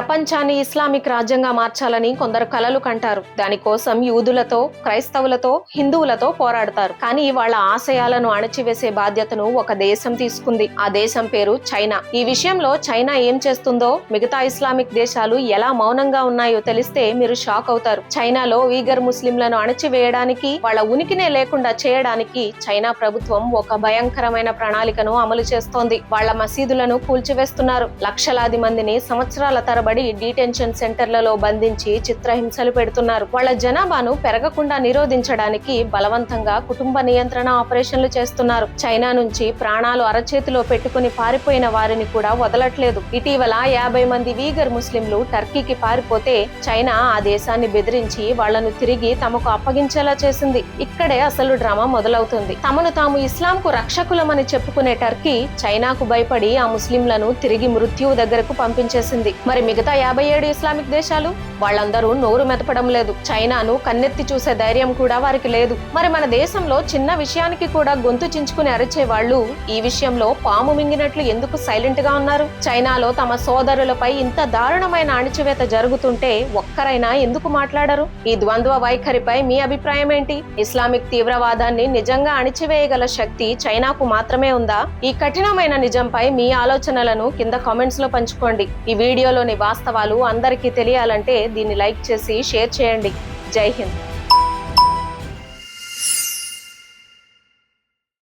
ప్రపంచాన్ని ఇస్లామిక్ రాజ్యంగా మార్చాలని కొందరు కలలు కంటారు. దానికోసం యూదులతో, క్రైస్తవులతో, హిందువులతో పోరాడతారు. కానీ వాళ్ళ ఆశయాలను అణచివేసే బాధ్యతను ఒక దేశం తీసుకుంది. ఆ దేశం పేరు చైనా. ఈ విషయంలో చైనా ఏం చేస్తుందో, మిగతా ఇస్లామిక్ దేశాలు ఎలా మౌనంగా ఉన్నాయో తెలిస్తే మీరు షాక్ అవుతారు. చైనాలో ఉయిఘర్ ముస్లింలను అణచివేయడానికి, వాళ్ళ ఉనికినే లేకుండా చేయడానికి చైనా ప్రభుత్వం ఒక భయంకరమైన ప్రణాళికను అమలు చేస్తోంది. వాళ్ళ మసీదులను కూల్చివేస్తున్నారు. లక్షలాది మందిని సంవత్సరాల తరబడి డీటెన్షన్ సెంటర్లలో బంధించి చిత్రహింసలు పెడుతున్నారు. వాళ్ళ జనాభాను పెరగకుండా నిరోధించడానికి బలవంతంగా కుటుంబ నియంత్రణ ఆపరేషన్లు చేస్తున్నారు. చైనా నుంచి ప్రాణాలు అరచేతిలో పెట్టుకుని పారిపోయిన వారిని కూడా వదలట్లేదు. ఇటీవల 50 మంది ఉయిఘర్ ముస్లింలు టర్కీకి పారిపోతే చైనా ఆ దేశాన్ని బెదిరించి వాళ్లను తిరిగి తమకు అప్పగించేలా చేసింది. ఇక్కడే అసలు డ్రామా మొదలవుతుంది. తమను తాము ఇస్లాంకు రక్షకులమని చెప్పుకునే టర్కీ చైనాకు భయపడి ఆ ముస్లింలను తిరిగి మృత్యువు దగ్గరకు పంపించేసింది. మరి మిగతా 57 ఇస్లామిక్ దేశాలు? వాళ్ళందరూ నోరు మెదపడం లేదు. చైనాను కన్నెత్తి చూసే ధైర్యం కూడా వారికి లేదు. మరి మన దేశంలో చిన్న విషయానికి కూడా గొంతు చించుకుని అరిచే వాళ్ళు ఈ విషయంలో పాము మింగినట్లు ఎందుకు సైలెంట్ గా ఉన్నారు? చైనాలో తమ సోదరులపై ఇంత దారుణమైన అణచివేత జరుగుతుంటే ఒక్కరైనా ఎందుకు మాట్లాడరు? ఈ ద్వంద్వ వైఖరిపై మీ అభిప్రాయం ఏంటి? ఇస్లామిక్ తీవ్రవాదాన్ని నిజంగా అణిచివేయగల శక్తి చైనాకు మాత్రమే ఉందా? ఈ కఠినమైన నిజంపై మీ ఆలోచనలను కింద కామెంట్స్ లో పంచుకోండి. ఈ వీడియోలోని వాస్తవాలు అందరికీ తెలియాలంటే దీన్ని లైక్ చేసి షేర్ చేయండి. జై హింద్.